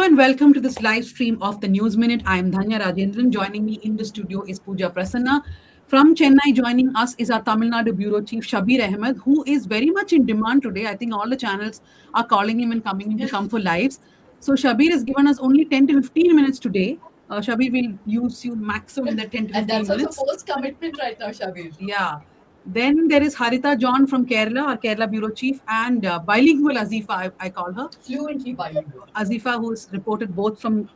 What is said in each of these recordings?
and welcome to this live stream of the News Minute. I am Dhanya Rajendran. Joining me in the studio is Pooja Prasanna. From Chennai, joining us is our Tamil Nadu Bureau Chief Shabir Ahmed, who is very much in demand today. I think all the channels are calling him and coming in to come for lives. So Shabir has given us only 10 to 15 minutes today. Shabir will use you maximum in the 10 to 15 And that's minutes. also forced commitment right now, Shabir. Yeah. Then there is Harita John from Kerala, our Kerala Bureau Chief, and bilingual Azifa, I call her. Fluently bilingual. Azifa, who is reported both from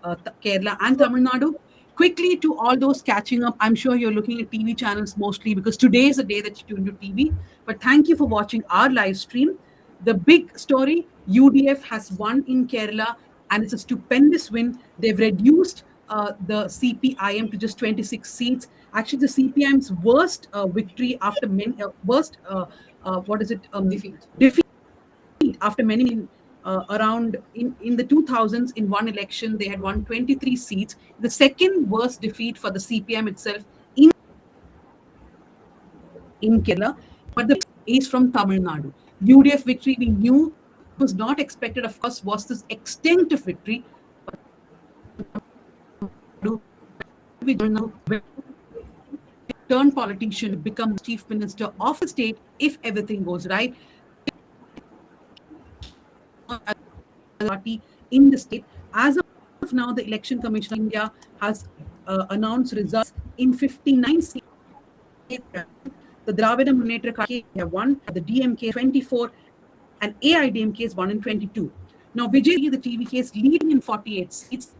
Kerala and Tamil Nadu. Quickly to all those catching up, I'm sure you're looking at TV channels mostly because today is the day that you tune to TV. But thank you for watching our live stream. The big story, UDF has won in Kerala and it's a stupendous win. They've reduced the CPIM to just 26 seats. Actually, the CPIM's worst victory after worst, what is it? Defeat after many around in the 2000s in one election they had won 23 seats, the second worst defeat for the CPM itself in Kerala, but the is from Tamil Nadu. UDF victory we knew was not expected, of course, was this extent of victory. We turn politician to become chief minister of the state if everything goes right. Party in the state. As of now, the Election Commission of India has announced results in 59 states. The Dravida Munnetra Kazhagam have won, the DMK 24, and AIDMK is 1 in 22. Now, Vijay, the TVK, is leading in 48 seats.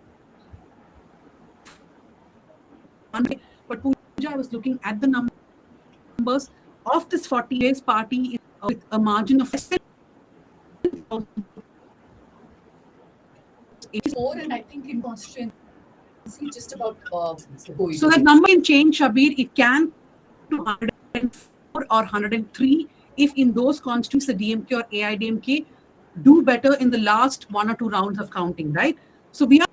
But Pooja, I was looking at the numbers of this 48 party with a margin of 4, and I think in constituency just about going. So that number can change, Shabir. It can to 104 or 103 if in those constituencies the DMK or AIDMK do better in the last 1 or 2 rounds of counting, right? So we are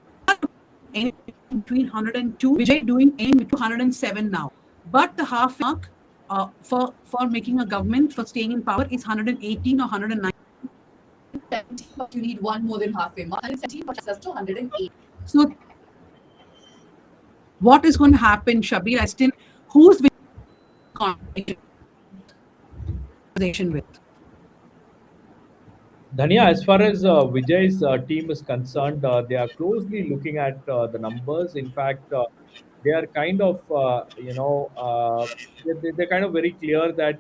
between 102, Vijay doing aim to 107 now. But the half mark for making a government, for staying in power, is 118 or 109. But you need one more than halfway mark. 117 but us to 108. So what is going to happen, Shabir? I still, who's with conversation with? Dhania, as far as Vijay's team is concerned, they are closely looking at the numbers. In fact, they are kind of, they're kind of very clear that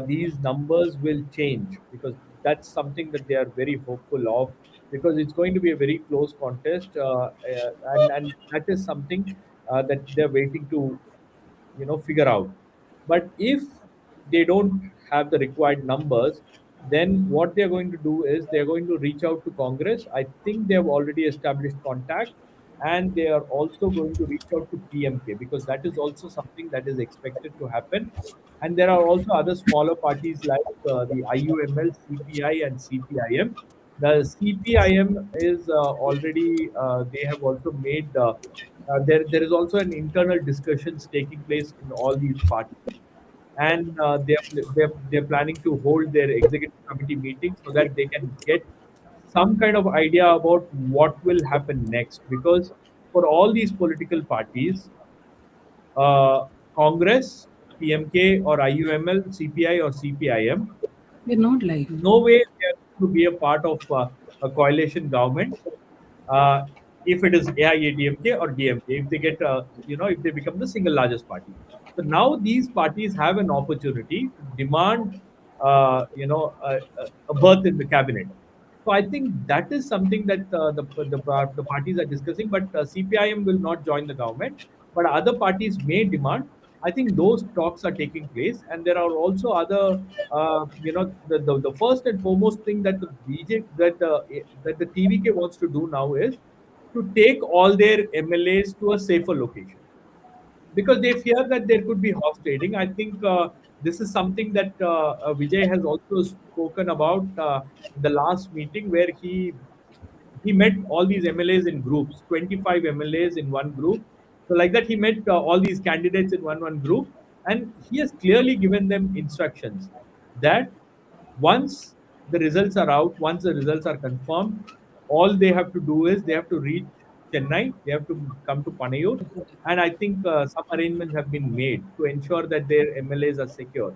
these numbers will change because that's something that they are very hopeful of because it's going to be a very close contest. And that is something that they're waiting to, figure out. But if they don't have the required numbers, then what they're going to do is they're going to reach out to Congress. I think they have already established contact, and they are also going to reach out to PMK because that is also something that is expected to happen. And there are also other smaller parties like the IUML, CPI, and CPIM. The CPIM is already, they have also made, there is also an internal discussions taking place in all these parties, and they're planning to hold their executive committee meeting so that they can get some kind of idea about what will happen next. Because for all these political parties, Congress, PMK, or IUML, CPI, or CPIM, We're not live. no way they are to be a part of a coalition government. Uh, if it is AIADMK or DMK, if they get, if they become the single largest party. So now these parties have an opportunity to demand, a berth in the cabinet. So I think that is something that the parties are discussing. But CPIM will not join the government, but other parties may demand. I think those talks are taking place, and there are also other, the first and foremost thing that the BJP that the TVK wants to do now is to take all their MLAs to a safer location because they fear that there could be horse trading. I think this is something that Vijay has also spoken about in the last meeting where he met all these MLAs in groups, 25 MLAs in one group. So like that, he met all these candidates in one group, and he has clearly given them instructions that once the results are out, once the results are confirmed, All they have to do is they have to reach Chennai, they have to come to Panayur, and I think some arrangements have been made to ensure that their MLAs are secure.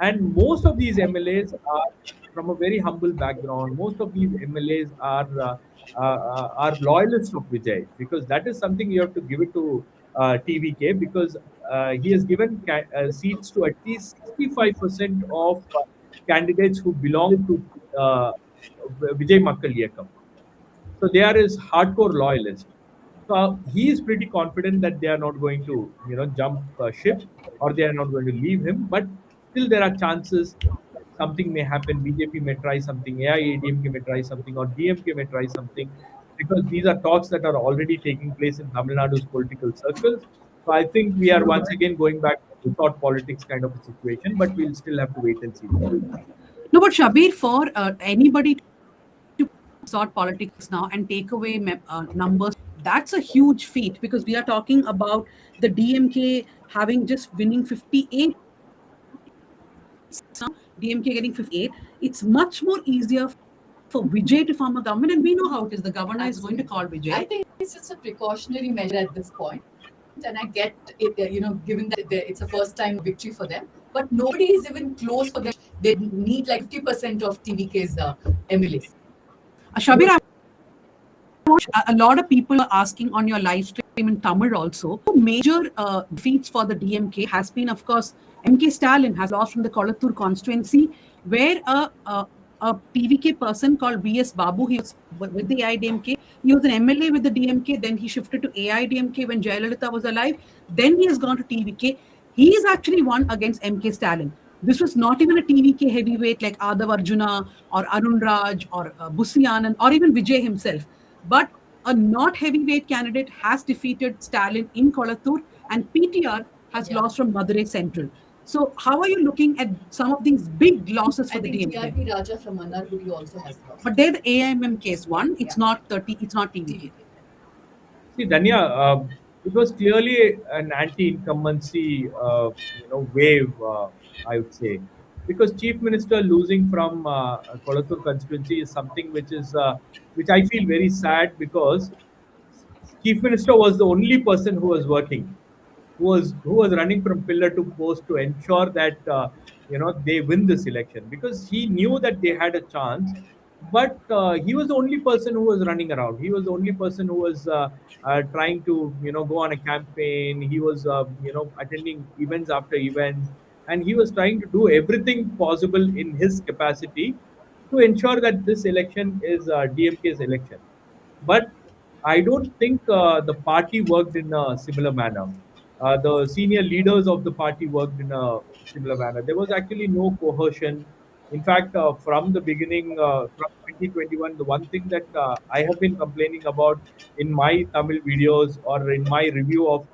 And most of these MLAs are from a very humble background. Most of these MLAs are loyalists of Vijay, because that is something you have to give it to TVK, because he has given seats to at least 65% of candidates who belong to uh, Vijay Makkal Yekam. So they are his hardcore loyalists. So he is pretty confident that they are not going to, jump ship, or they are not going to leave him. But still, there are chances that something may happen. BJP may try something, AIADMK may try something, or DMK may try something, because these are talks that are already taking place in Tamil Nadu's political circles. So I think we are once again going back to resort politics kind of a situation, but we'll still have to wait and see for that. No, but Shabir, for anybody to sort politics now and take away numbers, that's a huge feat, because we are talking about the DMK having just winning 58 now, DMK getting 58. It's much more easier for Vijay to form a government, and we know how it is. The governor is going to call Vijay. I think it's just a precautionary measure at this point. And I get it, given that it's a first time victory for them, but nobody is even close for them. They need like 50% of TVK's MLAs. Shabir, a lot of people are asking on your live stream in Tamil also. Major defeats for the DMK has been, of course, MK Stalin has lost from the Kolattur constituency, where a PVK person called VS Babu, he was with the AIDMK. He was an MLA with the DMK. Then he shifted to AIDMK when Jayalalitha was alive. Then he has gone to TVK. He is actually won against MK Stalin. This was not even a TVK heavyweight like Adav Arjuna or Arun Raj or Busi Anand or even Vijay himself. But a not heavyweight candidate has defeated Stalin in Kolattur, and PTR has lost from Madurai Central. So how are you looking at some of these big losses for I the think DMK? TRP Raja from Mannargudi also has lost. But they're the AIMM case one. It's not 30. It's not TVK. See, Danya, it was clearly an anti-incumbency, wave, I would say, because Chief Minister losing from Kolattur constituency is something which I feel very sad, because Chief Minister was the only person who was working, who was running from pillar to post to ensure that they win this election, because he knew that they had a chance. But he was the only person who was running around. He was the only person who was trying to go on a campaign. He was attending events after events, and he was trying to do everything possible in his capacity to ensure that this election is DMK's election. But I don't think the party worked in a similar manner. The senior leaders of the party worked in a similar manner. There was actually no cohesion. In fact, from the beginning, from 2021, the one thing that I have been complaining about in my Tamil videos, or in my review of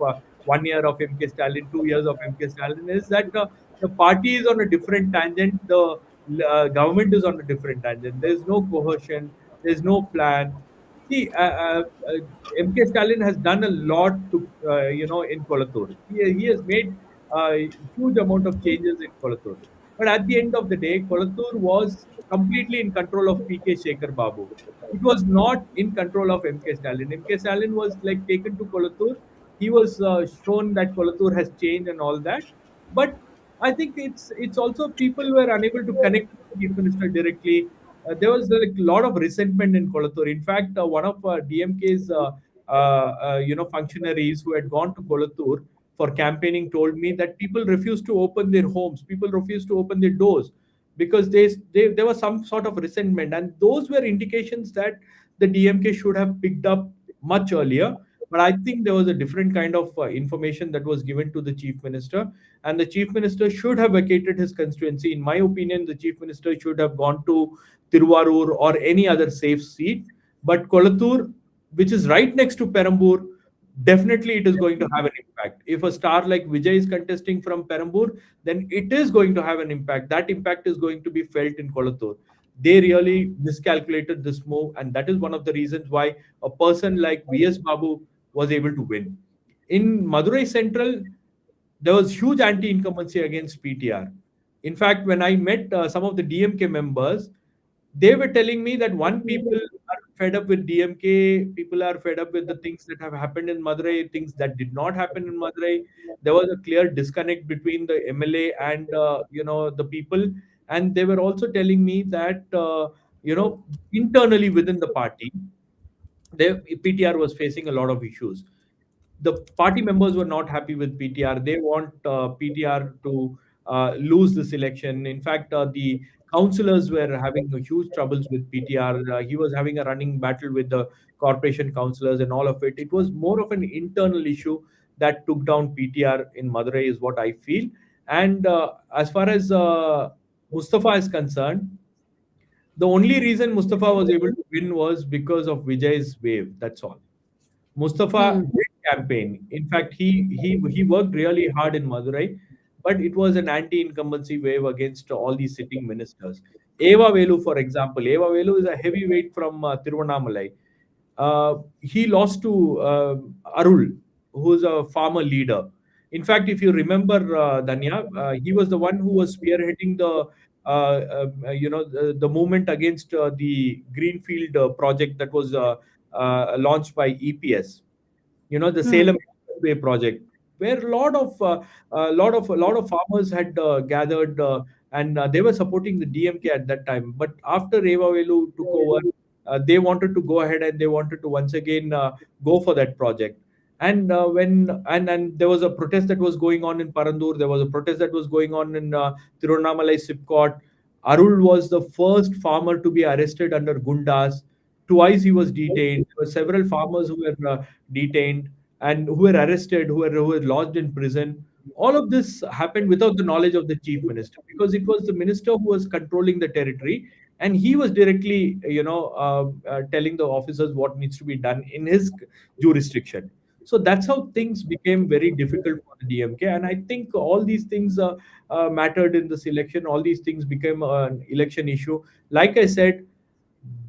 1 year of MK Stalin, 2 years of MK Stalin, is that the party is on a different tangent, the government is on a different tangent. There is no cohesion, there is no plan. See, MK Stalin has done a lot to, in Kolattur. He has made a huge amount of changes in Kolattur. But at the end of the day, Kolattur was completely in control of PK Shekhar Babu. It was not in control of MK Stalin. MK Stalin was like taken to Kolattur. He was shown that Kolattur has changed and all that. But I think it's also people were unable to connect with the chief minister directly. There was like a lot of resentment in Kolattur. In fact, one of DMK's functionaries who had gone to Kolattur for campaigning told me that people refused to open their homes, people refused to open their doors, because there was some sort of resentment, and those were indications that the DMK should have picked up much earlier. But I think there was a different kind of information that was given to the chief minister, and the chief minister should have vacated his constituency. In my opinion, the chief minister should have gone to Tiruvarur or any other safe seat. But Kolattur, which is right next to Perambur, definitely it is going to have an impact. If a star like Vijay is contesting from Perambur, then it is going to have an impact. That impact is going to be felt in Kolattur. They really miscalculated this move, and that is one of the reasons why a person like VS Babu was able to win. In Madurai Central, there was huge anti-incumbency against PTR. In fact, when I met some of the DMK members, they were telling me that one people are fed up with DMK. People are fed up with the things that have happened in Madurai, things that did not happen in Madurai. There was a clear disconnect between the MLA and the people, and they were also telling me that internally within the party, PTR was facing a lot of issues. The party members were not happy with PTR. They want PTR to lose this election. In fact, the councillors were having huge troubles with PTR. He was having a running battle with the corporation councillors and all of it. It was more of an internal issue that took down PTR in Madurai, is what I feel. And as far as Mustafa is concerned, the only reason Mustafa was able to win was because of Vijay's wave. That's all. Mustafa Hmm. did campaign. In fact, he worked really hard in Madurai, but it was an anti-incumbency wave against all these sitting ministers. Eva Velu, for example, Eva Velu is a heavyweight from Tiruvannamalai. He lost to Arul, who's a farmer leader. In fact, if you remember, Danya, he was the one who was spearheading the movement against the Greenfield project that was launched by EPS. The Hmm. Salem Expressway project, where a lot of farmers had gathered, and they were supporting the DMK at that time. But after Reva Velu took over, they wanted to go ahead and they wanted to once again go for that project. And when there was a protest that was going on in Parandur, there was a protest that was going on in Tiruvannamalai Sipcot. Arul was the first farmer to be arrested under Gundas. Twice he was detained. There were several farmers who were detained and who were arrested, who were lodged in prison. All of this happened without the knowledge of the chief minister, because it was the minister who was controlling the territory, and he was directly, telling the officers what needs to be done in his jurisdiction. So that's how things became very difficult for the DMK, and I think all these things mattered in this election. All these things became an election issue. Like I said,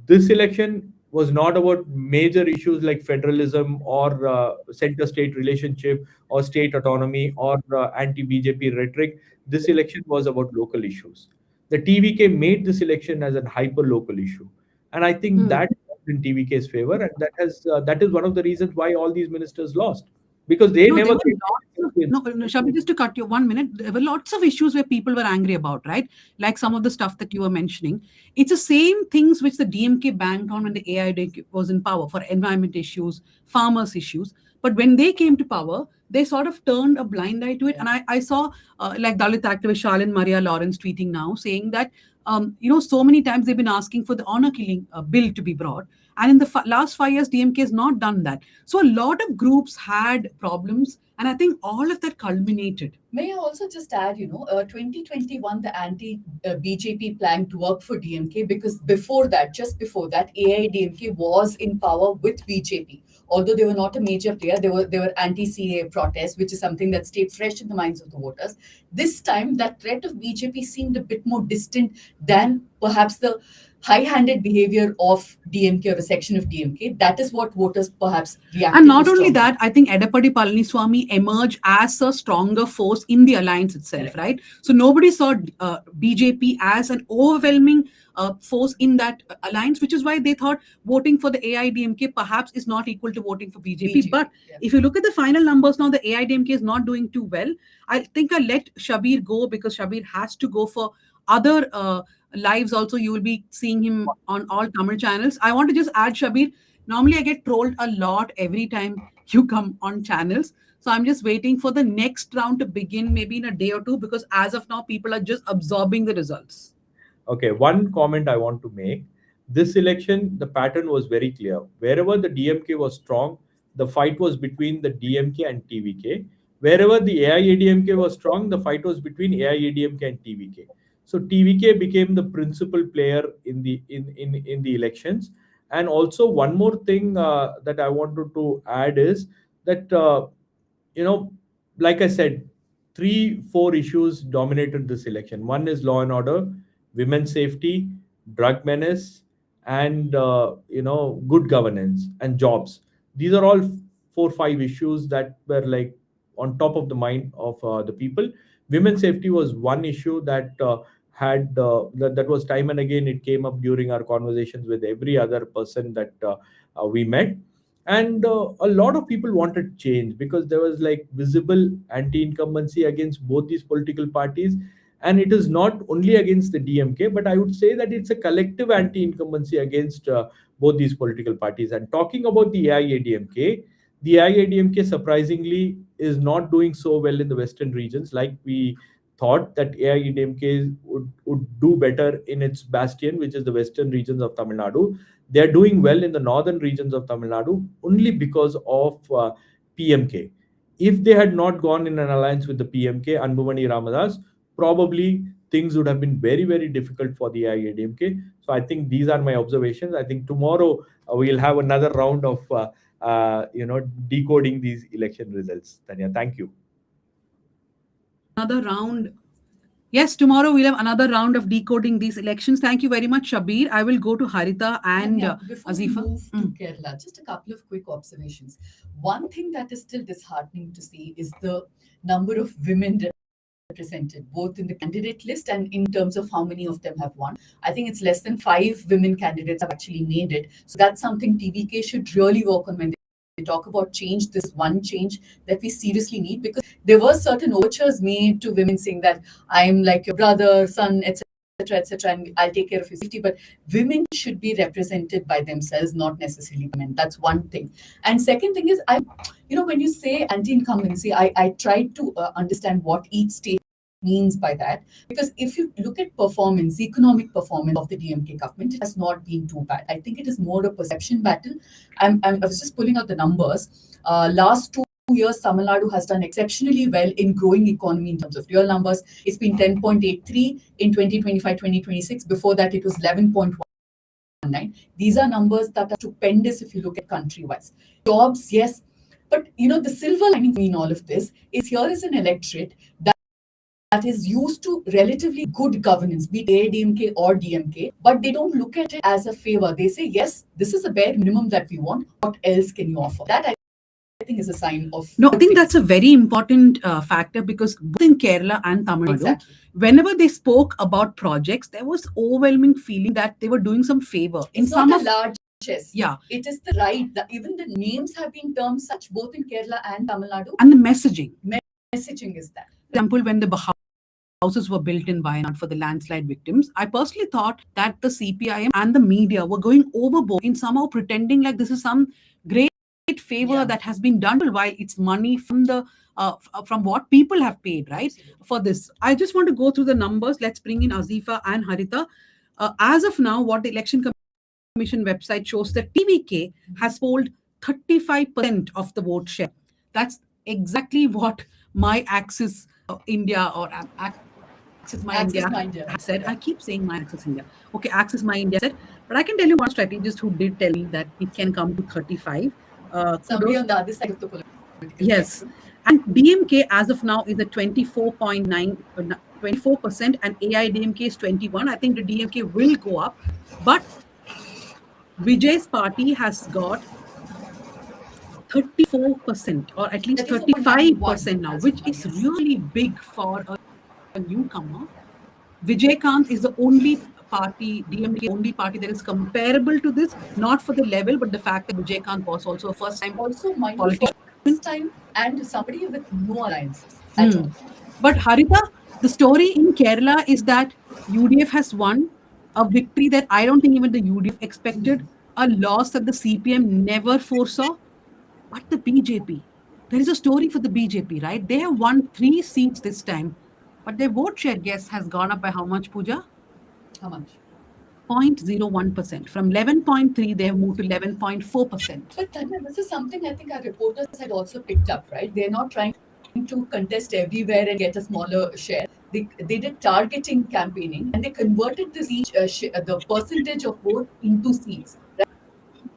this election was not about major issues like federalism or center state relationship or state autonomy or anti BJP rhetoric. This election was about local issues. The TVK made this election as a hyper local issue. And I think Hmm. that was in TVK's favor. And that is one of the reasons why all these ministers lost, because they No, there never were came lots of with. no, Shabi, just to cut you 1 minute, there were lots of issues where people were angry about, right? Like some of the stuff that you were mentioning. It's the same things which the DMK banked on when the AIDMK was in power for environment issues, farmers issues. But when they came to power, they sort of turned a blind eye to it. And I saw like Dalit activist Shalin Maria Lawrence tweeting now saying that, so many times they've been asking for the honor killing bill to be brought. And in the last 5 years, DMK has not done that. So a lot of groups had problems, and I think all of that culminated. May I also just add, 2021, the anti-BJP planned to work for DMK because just before that, AIDMK was in power with BJP. Although they were not a major player, they were anti-CA protests, which is something that stayed fresh in the minds of the voters. This time, that threat of BJP seemed a bit more distant than perhaps the high-handed behavior of DMK or a section of DMK. That is what voters perhaps And reacted to not only strongly. that, I think Edapadi Palaniswamy emerged as a stronger force in the alliance itself, Correct. right? So nobody saw BJP as an overwhelming force in that alliance, which is why they thought voting for the AIDMK perhaps is not equal to voting for BJP. But Yeah. if you look at the final numbers now, the AIDMK is not doing too well. I think I let Shabir go because Shabir has to go for other lives also. You will be seeing him on all Tamil channels. I want to just add, Shabir, normally I get trolled a lot every time you come on channels. So I'm just waiting for the next round to begin, maybe in a day or two, because as of now, people are just absorbing the results. Okay, one comment I want to make. This election, the pattern was very clear. Wherever the DMK was strong, the fight was between the DMK and TVK. Wherever the AIADMK was strong, the fight was between AIADMK and TVK. So TVK became the principal player in the elections. And also one more thing that I wanted to add is that you know, like I said, 4 issues dominated this election. One is law and order, women's safety, drug menace, and good governance and jobs. These are all 4 5 issues that were like on top of the mind of the people. Women's safety was one issue that had that was time and again it came up during our conversations with every other person that we met. And a lot of people wanted change because there was like visible anti-incumbency against both these political parties. And it is not only against the DMK, but I would say that it's a collective anti-incumbency against both these political parties. And talking about the AIADMK surprisingly is not doing so well in the western regions. Like we thought that AIADMK would do better in its bastion, which is the western regions of Tamil Nadu. They're doing well in the northern regions of Tamil Nadu only because of PMK. If they had not gone in an alliance with the PMK, Anbumani Ramadas, probably things would have been very, very difficult for the AIADMK. So I think these are my observations. I think tomorrow we'll have another round of decoding these election results. Tanya, thank you. Another round. Yes, tomorrow we'll have another round of decoding these elections. Thank you very much, Shabir. I will go to Harita and before Azifa. we move to Kerala, just a couple of quick observations. One thing that is still disheartening to see is the number of women represented, both in the candidate list and in terms of how many of them have won. I think it's less than 5 women candidates have actually made it. So that's something TVK should really work on when they talk about change. This one change that we seriously need, because there were certain overtures made to women saying that I'm like your brother, son, etc., and I'll take care of your safety. But women should be represented by themselves, not necessarily men. That's one thing. And second thing is, when you say anti-incumbency, I tried to understand what each state means by that, because if you look at performance, economic performance of the DMK government, it has not been too bad. I think it is more a perception battle. I was just pulling out the numbers. Last 2 years, Tamil Nadu has done exceptionally well in growing economy in terms of real numbers. It's been 10.83 in 2025-2026. Before that, it was 11.19. These are numbers that are stupendous if you look at country-wise. Jobs, yes. But, the silver lining in all of this is here is an electorate that is used to relatively good governance, be it AIADMK or DMK, but they don't look at it as a favor. They say, yes, this is a bare minimum that we want. What else can you offer? That I think is a sign of... No, I think that's a very important factor, because both in Kerala and Tamil Nadu, whenever they spoke about projects, there was overwhelming feeling that they were doing some favor. It's not a large chess. Yeah. It is the right. Even the names have been termed such both in Kerala and Tamil Nadu. And the messaging. Messaging is that. For example, when the houses were built in Wayanad for the landslide victims, I personally thought that the CPIM and the media were going overboard in somehow pretending like this is some great favor that has been done, while it's money from the from what people have paid, right? For this, I just want to go through the numbers. Let's bring in Azifa and Harita. As of now, what the Election Commission website shows that TVK has polled 35% of the vote share. That's exactly what my Axis India or Axis My India said. I keep saying my Axis India. Okay, Axis My India said. But I can tell you one strategist who did tell me that it can come to 35. Somebody on the other side of the political yes. And DMK as of now is at 24.9, 24%, and AIDMK is 21. I think the DMK will go up. But Vijay's party has got 34%, or at least 35% now, which is really big for a newcomer. Vijay is the only party, DMK only party that is comparable to this, not for the level, but the fact that Vijay was also a first-time politician. First time, and somebody with no alliances at all. But Harita, the story in Kerala is that UDF has won a victory that I don't think even the UDF expected, a loss that the CPM never foresaw. But the BJP, there is a story for the BJP, right? They have won 3 seats this time, but their vote share, guess, has gone up by how much, Pooja? How much? 0.01%. From 11.3, they have moved to 11.4%. But Tanya, this is something I think our reporters had also picked up, right? They're not trying to contest everywhere and get a smaller share. They did targeting campaigning, and they converted the percentage of vote into seats.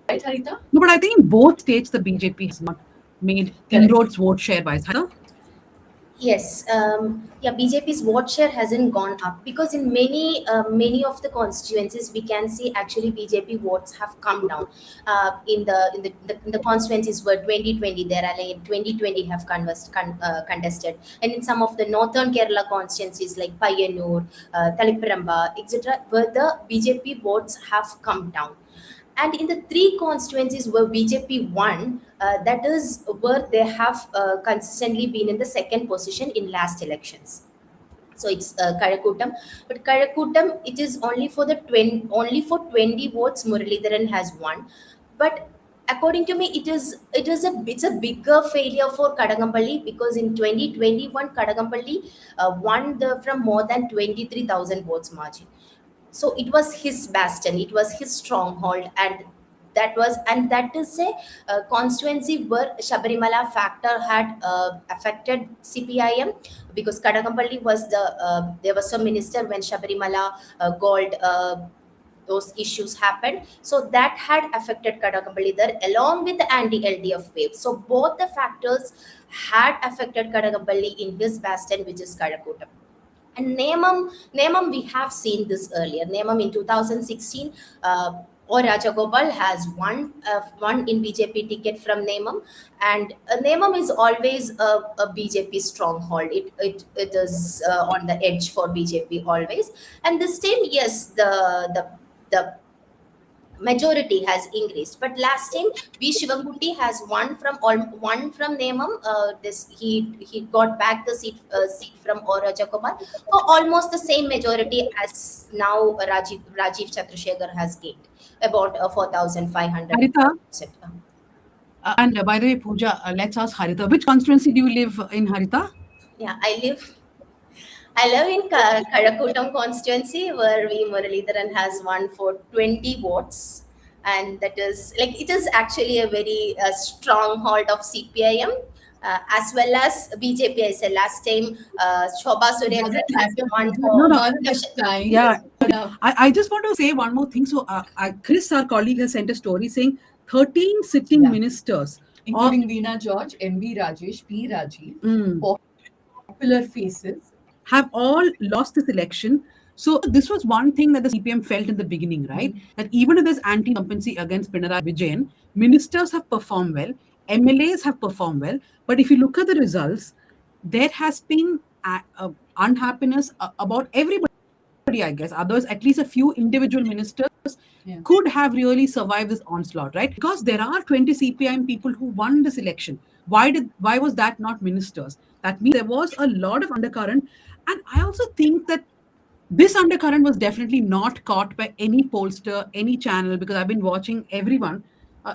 Right, Harita? No, but I think in both states, the BJP has not made inroads vote share-wise. Yes, yeah, BJP's vote share hasn't gone up because in many of the constituencies we can see actually BJP votes have come down. In the constituencies where 2020 there are like 2020 have contested, and in some of the northern Kerala constituencies like Payanur, Talipparamba, etc., where the BJP votes have come down. And in the three constituencies where BJP won, that is where they have consistently been in the second position in last elections. So it's Karakutam, but Karakutam it is only for the 20 votes Muralidharan has won, but according to me it's a bigger failure for Kadagampalli because in 2021 Kadagampalli won the from more than 23,000 votes margin. So it was his bastion, it was his stronghold, and that is a constituency where Shabarimala factor had affected CPIM, because Kadagampalli was there was a minister when Shabarimala gold those issues happened, so that had affected Kadagampalli there along with the anti-LDF wave. So both the factors had affected Kadagampalli in his bastion, which is Karakotam. And Nemam, we have seen this earlier. Nemam in 2016, or Rajagopal has won in BJP ticket from Nemam, and Nemam is always a BJP stronghold. It is on the edge for BJP always. And this time, yes, the majority has increased. But last time, V Shivanguti has won from Nemam. This he got back the seat from Aura Jacoban for almost the same majority as now Rajiv Chandrasekhar has gained, about 4,500. Harita, and by the way, Pooja, let's ask Harita. Which constituency do you live in, Harita? Yeah, I live in Karakutam constituency where V Muralidharan has won for 20 votes. And that is like, it is actually a very stronghold of CPIM, as well as BJP. I said last time, Shobha Surendran has won for. Yeah. I just want to say one more thing. So, Chris, our colleague, has sent a story saying 13 sitting ministers, including Veena George, MB Rajesh, P. Rajiv, popular faces, have all lost this election. So this was one thing that the CPM felt in the beginning, right? That even if there's anti-incumbency against Pinarayi Vijayan, ministers have performed well, MLAs have performed well. But if you look at the results, there has been unhappiness about everybody, I guess. Others, at least a few individual ministers could have really survived this onslaught, right? Because there are 20 CPIM people who won this election. Why was that not ministers? That means there was a lot of undercurrent. And I also think that this undercurrent was definitely not caught by any pollster, any channel, because I've been watching everyone.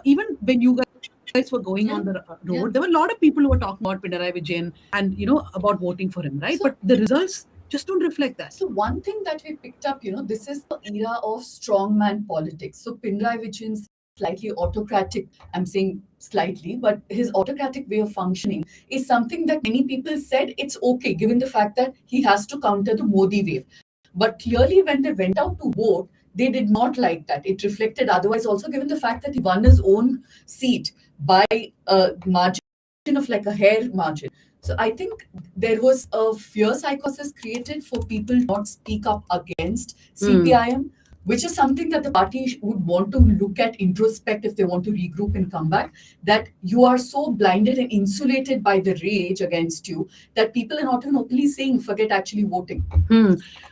Even when you guys were going on the road, there were a lot of people who were talking about Pinarayi Vijayan and, about voting for him, right? But the results just don't reflect that. So one thing that we picked up, this is the era of strongman politics. So Pinarayi Vijayan's slightly autocratic, I'm saying slightly, but his autocratic way of functioning is something that many people said it's okay, given the fact that he has to counter the Modi wave. But clearly when they went out to vote, they did not like that. It reflected otherwise also, given the fact that he won his own seat by a margin of like a hair margin. So I think there was a fear psychosis created for people to not speak up against CPIM, which is something that the party would want to look at, introspect if they want to regroup and come back, that you are so blinded and insulated by the rage against you that people are not even openly saying, forget actually voting.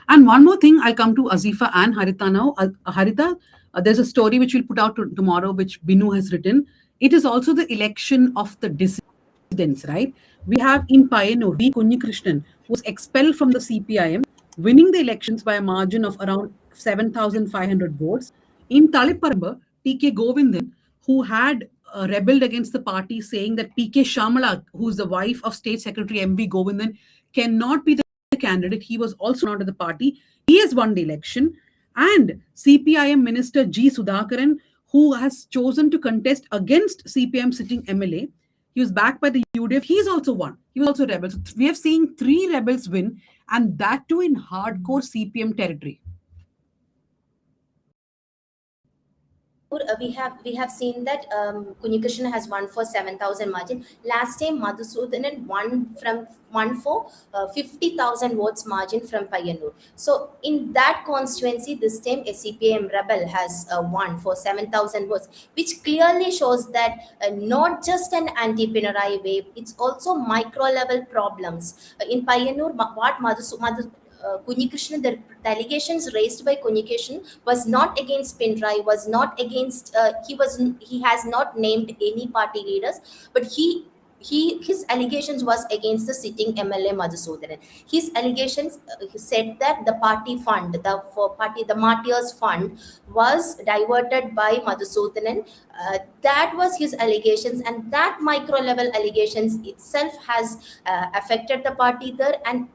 And one more thing, I'll come to Azifa and Harita now. Harita, there's a story which we'll put out tomorrow, which Binu has written. It is also the election of the dissidents, right? We have in Payanur, V. Kunyikrishnan, who was expelled from the CPIM, winning the elections by a margin of around 7,500 votes. In Talipparamba, T.K. Govindan, who had rebelled against the party, saying that P.K. Shamala, who's the wife of State Secretary M.V. Govindan, cannot be the candidate. He was also not of the party. He has won the election. And CPIM Minister G. Sudhakaran, who has chosen to contest against CPIM sitting MLA, he was backed by the UDF. He's also won. He was also a rebel. So we have seen 3 rebels win, and that too in hardcore CPM territory. we have seen that Kunyikrishnan has won for 7,000 margin. Last time Madhusudanan won for 50,000 votes margin from Payanur. So in that constituency, this time a CPIM rebel has won for 7,000 votes, which clearly shows that not just an anti-Pinarayi wave, it's also micro level problems in Payanur. What Kunyikrishnan, the allegations raised by Kunyikrishnan was not against Pinrai, was not against he has not named any party leaders, but his allegations was against the sitting MLA Madhusudanan. His allegations he said that the party fund, the martyrs fund, was diverted by Madhusudanan. That was his allegations, and that micro level allegations itself has affected the party there. And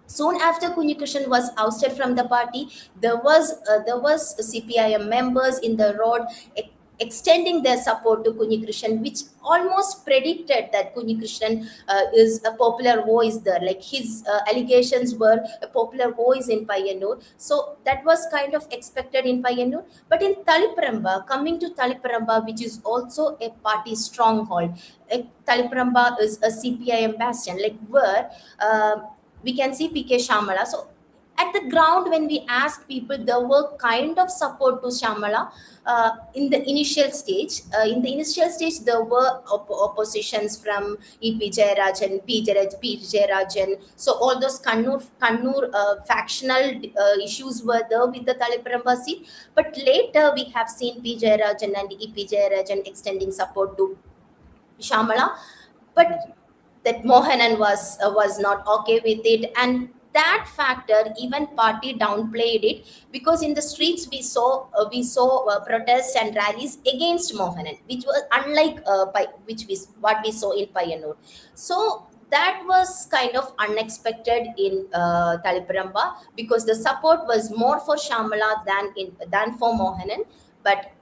soon after Kunyikrishnan was ousted from the party, there was CPIM members in the road extending their support to Kunyikrishnan, which almost predicted that Kunyikrishnan is a popular voice there. Like his allegations were a popular voice in Payanur, so that was kind of expected in Payanur. But in Taliparamba, coming to Taliparamba, which is also a party stronghold, Taliparamba is a CPIM bastion, like where. We can see PK Shamala. So at the ground, when we ask people, there were kind of support to Shamala in the initial stage. There were oppositions from EP Jayarajan, P. Jayarajan. So all those Kannur factional issues were there with the Taliparamba seat. But later, we have seen P. Jayarajan and EP Jayarajan extending support to Shamala. But that Mohanan was not okay with it, and that factor even party downplayed it, because in the streets we saw protests and rallies against Mohanan, which was unlike what we saw in Payanur. So that was kind of unexpected in Taliparamba, because the support was more for Shamala than for Mohanan. But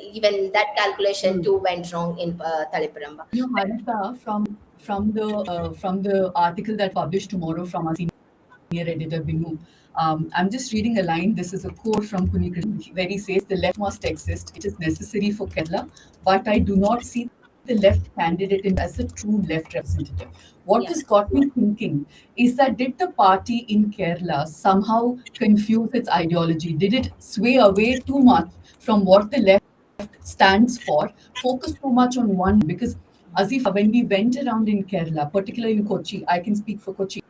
even that calculation too went wrong in Taliparamba. Harita, from the article that published tomorrow from our senior editor Binu, I'm just reading a line. This is a quote from Kunyikrishnan, where he says, "The left must exist. It is necessary for Kerala, but I do not see the left candidate as a true left representative." What this got me thinking is that, did the party in Kerala somehow confuse its ideology? Did it sway away too much from what the left stands for, focus too much on one? Because Azifa, when we went around in Kerala, particularly in Kochi, I can speak for Kochi,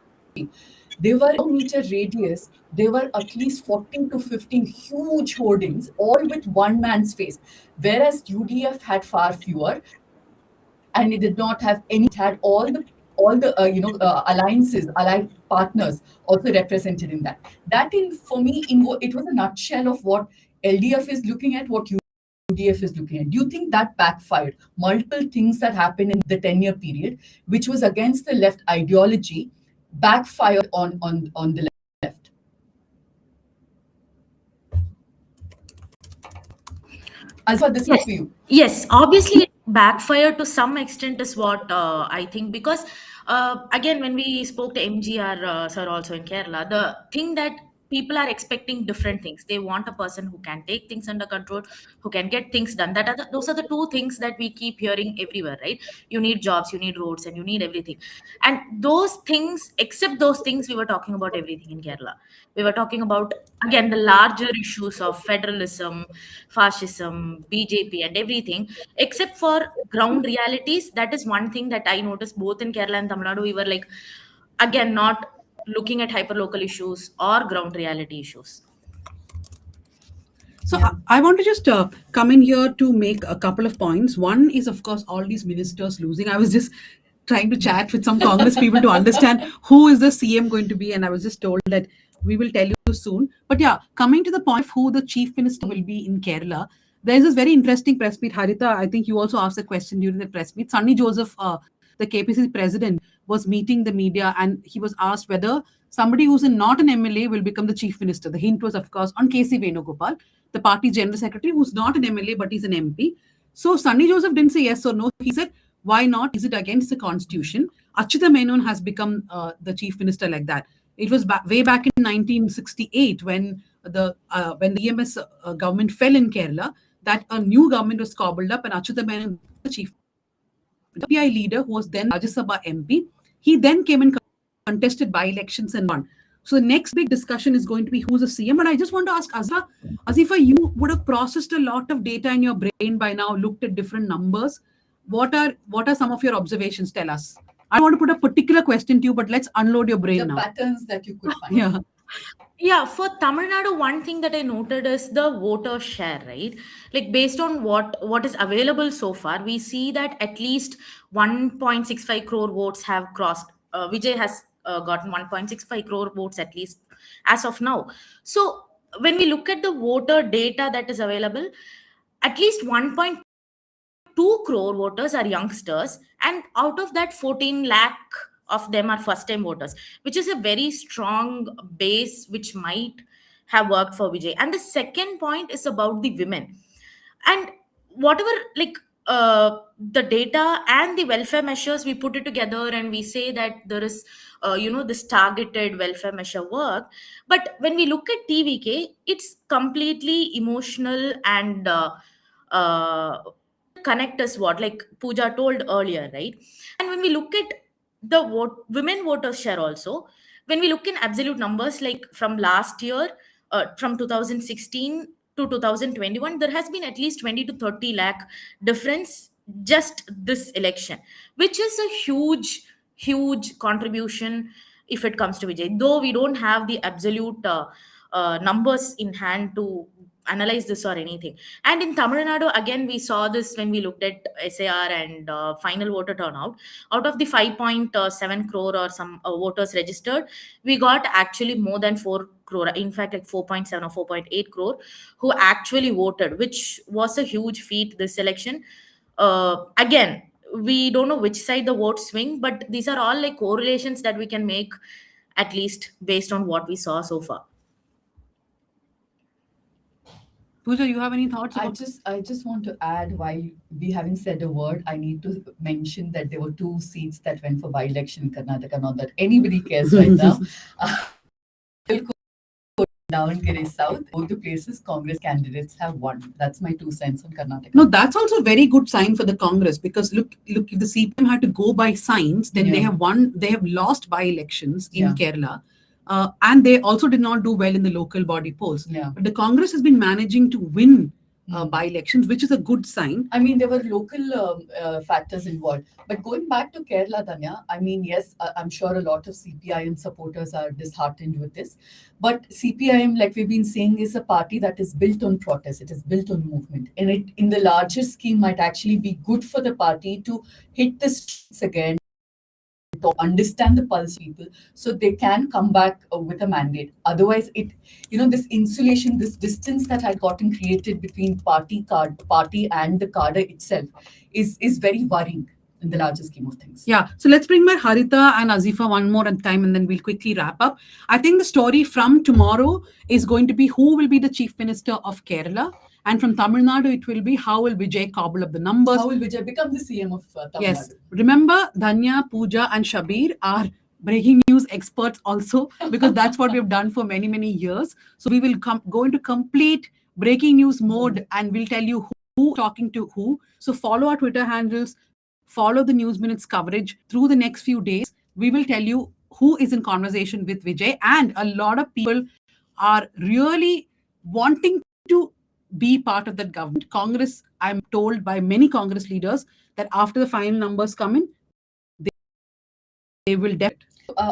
there were meter radius, there were at least 14 to 15 huge hoardings, all with one man's face, whereas UDF had far fewer, and it did not have any. It had all the alliances, allied partners also represented in that. That, for me, it was a nutshell of what LDF is looking at, what UDF is looking at. Do you think that backfired? Multiple things that happened in the 10-year period, which was against the left ideology, backfired on the left. Azwa, this is for you. Yes, obviously it backfired to some extent is what I think, because again, when we spoke to MGR sir also in Kerala, the thing that people are expecting different things. They want a person who can take things under control, who can get things done. Those are the two things that we keep hearing everywhere, right? You need jobs, you need roads, and you need everything. And those things, except those things, we were talking about everything in Kerala. We were talking about, again, the larger issues of federalism, fascism, BJP, and everything, except for ground realities. That is one thing that I noticed both in Kerala and Tamil Nadu. We were like, again, not looking at hyperlocal issues or ground reality issues. So I want to just come in here to make a couple of points. One is, of course, all these ministers losing. I was just trying to chat with some Congress people to understand who is the CM going to be, and I was just told that we will tell you soon. But yeah, coming to the point of who the chief minister will be in Kerala, there's this very interesting press meet. Harita, I think you also asked a question during the press meet. Sunny Joseph, the KPCC president, was meeting the media, and he was asked whether somebody who's not an MLA will become the chief minister. The hint was, of course, on KC Venugopal, the party general secretary, who's not an MLA but he's an MP. So Sunny Joseph didn't say yes or no. He said, why not? Is it against the constitution? Achyuta Menon has become the chief minister like that. It was way back in 1968 when the EMS government fell in Kerala. that a new government was cobbled up and Achyuta Menon became the chief CPI leader, who was then Rajya Sabha MP. He then came and contested by-elections and won. So the next big discussion is going to be who's the CM. But I just want to ask Azifa, you would have processed a lot of data in your brain by now, looked at different numbers. What are some of your observations? Tell us. I don't want to put a particular question to you, but let's unload your brain now. The patterns that you could find. Yeah. Yeah, for Tamil Nadu, one thing that I noted is the voter share, right? Like based on what is available so far, we see that at least 1.65 crore votes have crossed. Vijay has gotten 1.65 crore votes at least as of now. So when we look at the voter data that is available, at least 1.2 crore voters are youngsters, and out of that 14 lakh of them are first time voters, which is a very strong base which might have worked for Vijay. And the second point is about the women, and whatever, like, the data and the welfare measures, we put it together and we say that there is this targeted welfare measure work. But when we look at TVK, it's completely emotional and connect us, what like Pooja told earlier, right? And when we look at the women voters share also, when we look in absolute numbers, like from last year, from 2016 to 2021, there has been at least 20 to 30 lakh difference just this election, which is a huge contribution if it comes to Vijay. Though we don't have the absolute numbers in hand to analyze this or anything. And in Tamil Nadu, again, we saw this when we looked at SAR and final voter turnout. Out of the 5.7 crore or some voters registered, we got actually more than 4 crore, in fact, like 4.7 or 4.8 crore who actually voted, which was a huge feat this election. Again, we don't know which side the votes swing, but these are all like correlations that we can make, at least based on what we saw so far. Pooja, you have any thoughts about I just want to add, while we haven't said a word, I need to mention that there were 2 seats that went for by-election in Karnataka. Not that anybody cares right now. Davangere South, both the places Congress candidates have won. That's my 2 cents on Karnataka. No, that's also a very good sign for the Congress, because look, if the CPM had to go by signs, then they have lost by-elections in Kerala. And they also did not do well in the local body polls. But the Congress has been managing to win by-elections, which is a good sign. I mean, there were local factors involved. But going back to Kerala, Tanya, I mean, yes, I'm sure a lot of CPIM supporters are disheartened with this. But CPIM, like we've been saying, is a party that is built on protest. It is built on movement. And it, in the larger scheme, might actually be good for the party to hit the streets again, to understand the pulse of people, so they can come back with a mandate. Otherwise, this insulation, this distance that had gotten created between party and the cadre itself is very worrying in the larger scheme of things. Yeah. So let's bring back Haritha and Azifa one more time, and then we'll quickly wrap up. I think the story from tomorrow is going to be who will be the Chief Minister of Kerala. And from Tamil Nadu, it will be how will Vijay cobble up the numbers? How will Vijay become the CM of Tamil Nadu? Remember, Dhanya, Pooja and Shabir are breaking news experts also, because that's what we've done for many, many years. So we will go into complete breaking news mode, and we'll tell you who talking to who. So follow our Twitter handles, follow the News Minutes coverage through the next few days. We will tell you who is in conversation with Vijay, and a lot of people are really wanting to be part of that government. Congress, I'm told by many Congress leaders that after the final numbers come in, they will definitely.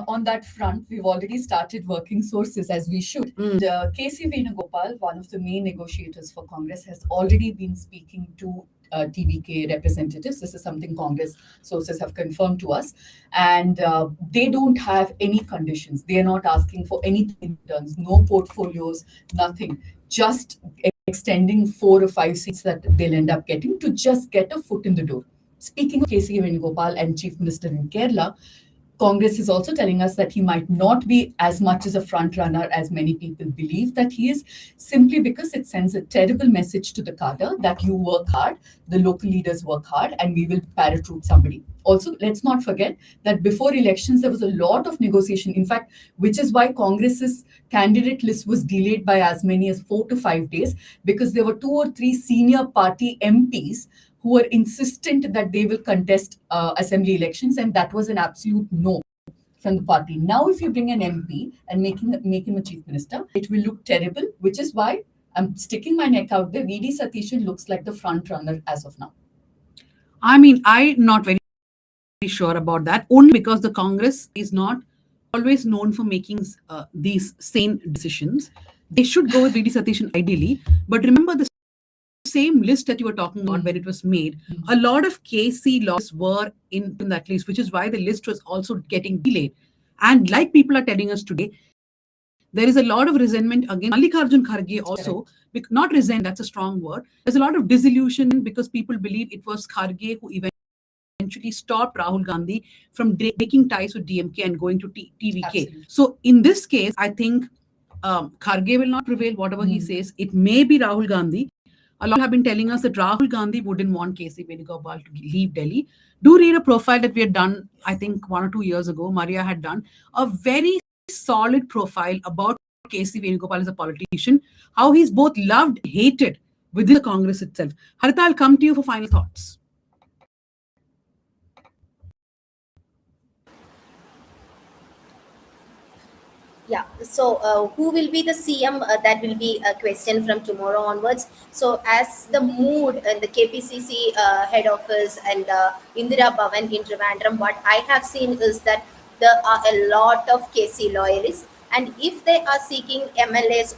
On that front, we've already started working sources, as we should. KC Venugopal, one of the main negotiators for Congress, has already been speaking to TVK representatives. This is something Congress sources have confirmed to us. And they don't have any conditions. They are not asking for anything in returns, no portfolios, nothing. Just extending 4 or 5 seats that they'll end up getting to just get a foot in the door. Speaking of KC Venugopal and Chief Minister in Kerala, Congress is also telling us that he might not be as much as a front runner as many people believe that he is, simply because it sends a terrible message to the cadre that you work hard, the local leaders work hard, and we will paratroop somebody. Also, let's not forget that before elections, there was a lot of negotiation. In fact, which is why Congress's candidate list was delayed by as many as 4 to 5 days, because there were 2 or 3 senior party MPs who were insistent that they will contest assembly elections, and that was an absolute no from the party. Now, if you bring an MP and make him a chief minister, it will look terrible, which is why I'm sticking my neck out there. VD Satishan looks like the front runner as of now. I mean, I'm not very sure about that, only because the Congress is not always known for making these sane decisions. They should go with VD Satishan ideally, but remember the same list that you were talking about when it was made, a lot of KC laws were in that list, which is why the list was also getting delayed. And like people are telling us today, there is a lot of resentment against Mallikarjun Kharge also. Not resent, that's a strong word. There's a lot of disillusion because people believe it was Kharge who eventually stopped Rahul Gandhi from breaking ties with DMK and going to TVK. Absolutely. So in this case, I think Kharge will not prevail, whatever he says. It may be Rahul Gandhi. A lot have been telling us that Rahul Gandhi wouldn't want KC Venugopal to leave Delhi. Do read a profile that we had done, I think 1 or 2 years ago. Maria had done a very solid profile about KC Venugopal as a politician, how he's both loved, hated within the Congress itself. Harita, I'll come to you for final thoughts. Yeah, so who will be the CM? That will be a question from tomorrow onwards. So, as the mood and the KPCC head office and Indira Bhavan in Trivandrum, what I have seen is that there are a lot of KC loyalists, and if they are seeking MLA's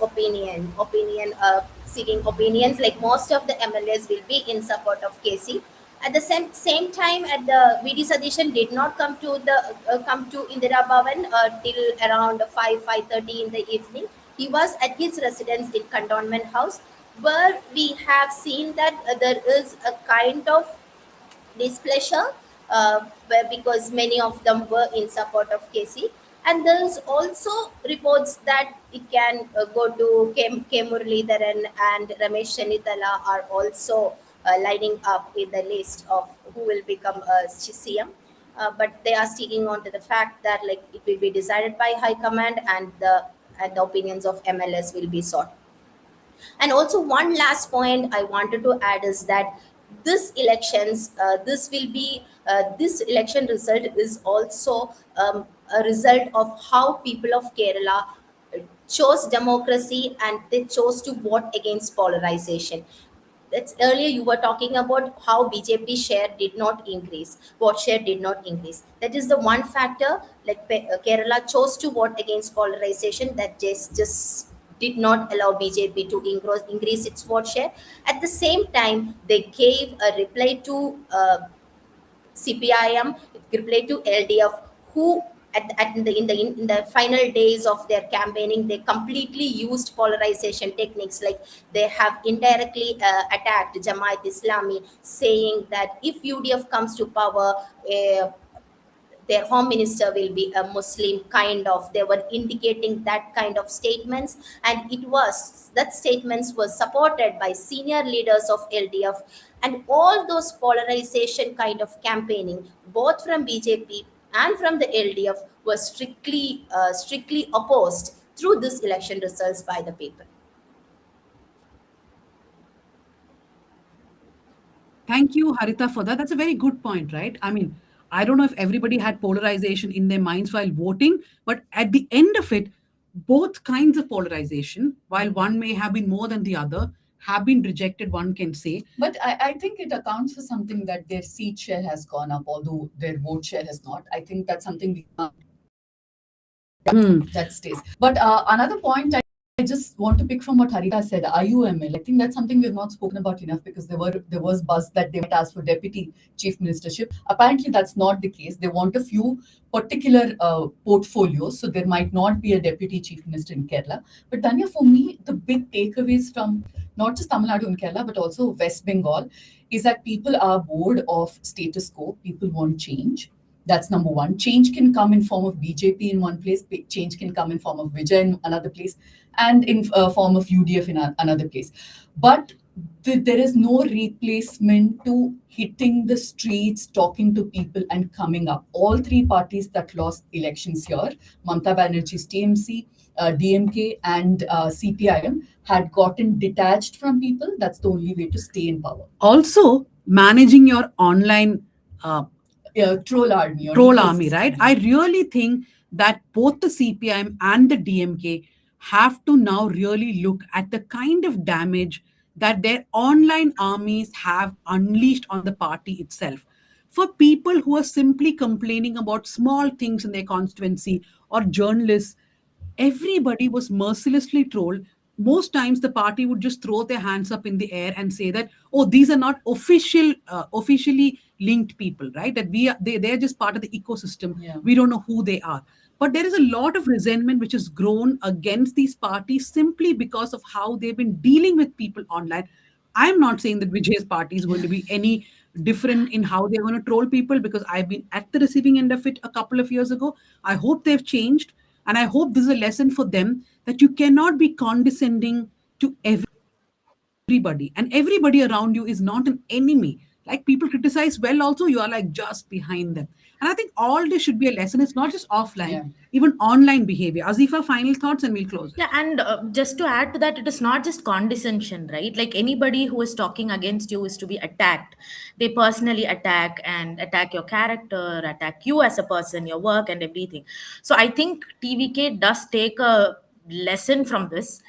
seeking opinions, like most of the MLAs will be in support of KC. At the same time, at the VD Sadishan did not come to Indira Bhavan till around 5:30 in the evening. He was at his residence in Cantonment House, where we have seen that there is a kind of displeasure, because many of them were in support of KC. And there's also reports that it can go to K. Muralidharan and Ramesh Chenitala are also lining up in the list of who will become CM. But they are sticking on to the fact that like it will be decided by High Command, and the opinions of MLS will be sought. And also one last point I wanted to add is that this election result is also a result of how people of Kerala chose democracy, and they chose to vote against polarization. That's earlier you were talking about how BJP share did not increase, vote share did not increase. That is the one factor. Like Kerala chose to vote against polarization, that just did not allow BJP to increase its vote share. At the same time, they gave a reply to CPIM, reply to LDF, who in the final days of their campaigning, they completely used polarization techniques. Like they have indirectly attacked Jamaat Islami, saying that if UDF comes to power, their home minister will be a Muslim, kind of. They were indicating that kind of statements, and that statements was supported by senior leaders of LDF, and all those polarization kind of campaigning, both from BJP and from the LDF, was strictly opposed through this election results by the people. Thank you, Harita, for that. That's a very good point, right? I mean, I don't know if everybody had polarization in their minds while voting, but at the end of it, both kinds of polarization, while one may have been more than the other, have been rejected, one can say. But I think it accounts for something that their seat share has gone up, although their vote share has not. I think that's something we that stays. But another point I just want to pick from what Harita said, IUML. I think that's something we've not spoken about enough, because there was buzz that they might ask for deputy chief ministership. Apparently, that's not the case. They want a few particular portfolios, so there might not be a deputy chief minister in Kerala. But Danya, for me, the big takeaways from not just Tamil Nadu and Kerala, but also West Bengal, is that people are bored of status quo. People want change. That's number one. Change can come in form of BJP in one place, change can come in form of Vijay in another place, and in form of UDF in another place. But there is no replacement to hitting the streets, talking to people, and coming up. All three parties that lost elections here, Mamata Banerjee's TMC, DMK, and CPIM, had gotten detached from people. That's the only way to stay in power. Also, managing your online troll army, right? I really think that both the CPIM and the DMK have to now really look at the kind of damage that their online armies have unleashed on the party itself. For people who are simply complaining about small things in their constituency, or journalists, everybody was mercilessly trolled. Most times the party would just throw their hands up in the air and say that, oh, these are not officially linked people, right? That they're just part of the ecosystem. Yeah. We don't know who they are. But there is a lot of resentment which has grown against these parties simply because of how they've been dealing with people online. I'm not saying that Vijay's party is going to be any different in how they're going to troll people, because I've been at the receiving end of it a couple of years ago. I hope they've changed. And I hope this is a lesson for them, that you cannot be condescending to everybody. And everybody around you is not an enemy. Like, people criticize well, also, you are like just behind them. And I think all this should be a lesson. It's not just offline, Yeah. even online behavior. Azifa, final thoughts, and we'll close it. Yeah, and just to add to that, it is not just condescension, right? Like, anybody who is talking against you is to be attacked. They personally attack and attack your character, attack you as a person, your work, and everything. So I think TVK does take a lesson from this.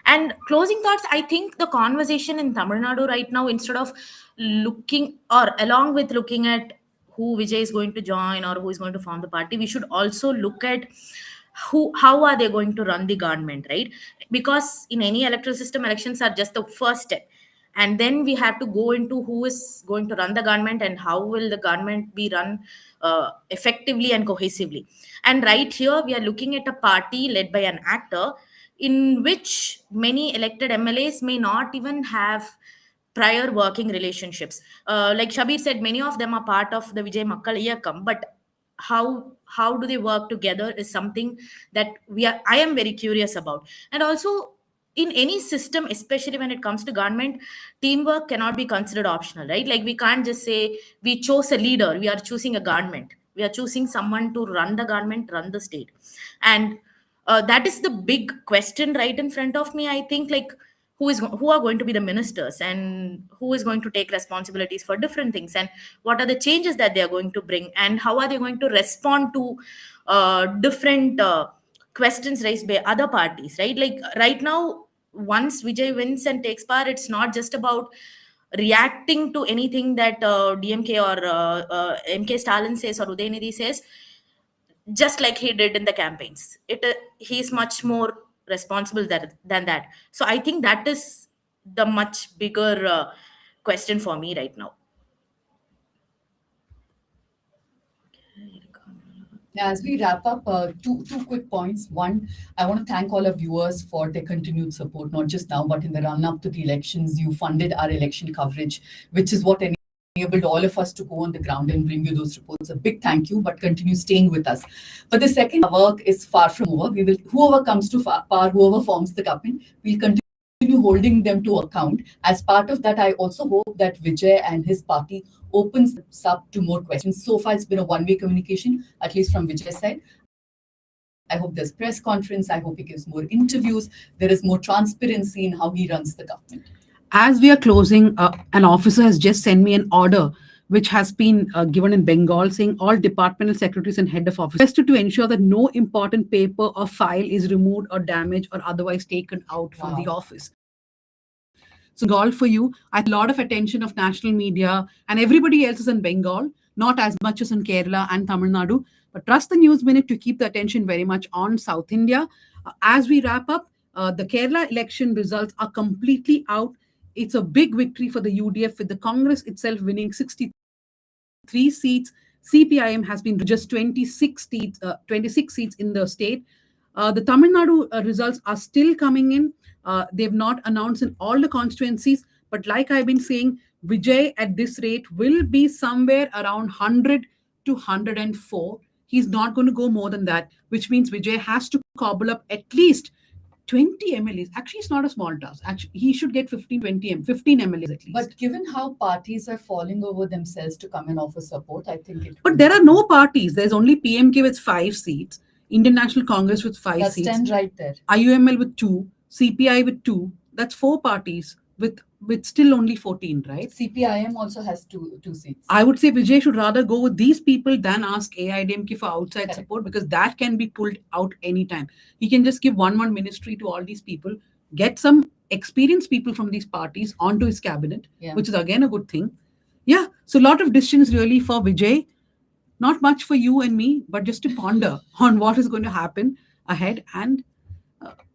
And closing thoughts, I think the conversation in Tamil Nadu right now, instead of looking, or along with looking at who Vijay is going to join or who is going to form the party, we should also look at how are they going to run the government, right? Because in any electoral system, elections are just the first step, and then we have to go into who is going to run the government and how will the government be run effectively and cohesively. And right here we are looking at a party led by an actor, in which many elected MLAs may not even have prior working relationships. Like Shabir said, many of them are part of the Vijay Makkal Iyakam, but how do they work together is something that I am very curious about. And also, in any system, especially when it comes to government, teamwork cannot be considered optional, right? Like, we can't just say we chose a leader, we are choosing a government, we are choosing someone to run the government, run the state. And that is the big question right in front of me, I think. Like, who are going to be the ministers, and who is going to take responsibilities for different things, and what are the changes that they are going to bring, and how are they going to respond to different questions raised by other parties, right? Like, right now, once Vijay wins and takes power, it's not just about reacting to anything that DMK or MK Stalin says or Udaynidhi says, just like he did in the campaigns. He's much more responsible than that. So I think that is the much bigger question for me right now. As we wrap up, two quick points. One, I want to thank all our viewers for their continued support, not just now, but in the run-up to the elections. You funded our election coverage, which is what enabled all of us to go on the ground and bring you those reports. A big thank you, but continue staying with us. But the second, work is far from over. We will, whoever comes to power, whoever forms the government, we'll continue holding them to account. As part of that, I also hope that Vijay and his party opens up to more questions. So far, it's been a one-way communication, at least from Vijay's side. I hope there's press conference. I hope he gives more interviews. There is more transparency in how he runs the government. As we are closing, an officer has just sent me an order which has been given in Bengal, saying all departmental secretaries and head of office to ensure that no important paper or file is removed or damaged or otherwise taken out from the office. So Bengal for you, I had a lot of attention of national media and everybody else is in Bengal, not as much as in Kerala and Tamil Nadu. But trust the News Minute to keep the attention very much on South India. As we wrap up, the Kerala election results are completely out. It's a big victory for the UDF, with the Congress itself winning 63 seats. CPIM has been just 26 seats in the state. The Tamil Nadu results are still coming in. They've not announced in all the constituencies, but like I've been saying, Vijay at this rate will be somewhere around 100 to 104. He's not going to go more than that, which means Vijay has to cobble up at least 20 MLAs. Actually, it's not a small task. Actually, he should get 15, 20 15 MLAs at least. But given how parties are falling over themselves to come and offer support, I think it. But there are no parties. There's only PMK with 5 seats, Indian National Congress with 5 That's seats, 10 right there. IUML with 2, CPI with 2. That's 4 parties with still only 14, right? CPIM also has two seats. I would say Vijay should rather go with these people than ask AIDMK for outside Correct. support, because that can be pulled out anytime. He can just give one ministry to all these people, get some experienced people from these parties onto his cabinet, Yeah. which is again a good thing. Yeah, so a lot of decisions really for Vijay. Not much for you and me, but just to ponder on what is going to happen ahead. And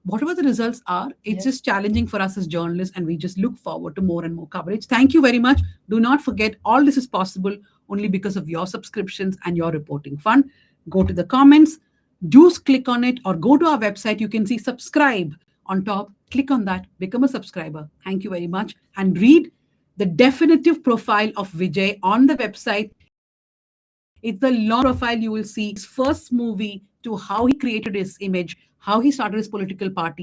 whatever the results are, it's just challenging for us as journalists, and we just look forward to more and more coverage. Thank you very much. Do not forget, all this is possible only because of your subscriptions and your reporting fund. Go to the comments, do click on it, or go to our website. You can see subscribe on top. Click on that, become a subscriber. Thank you very much. And read the definitive profile of Vijay on the website. It's the long profile. You will see his first movie to how he created his image, how he started his political party,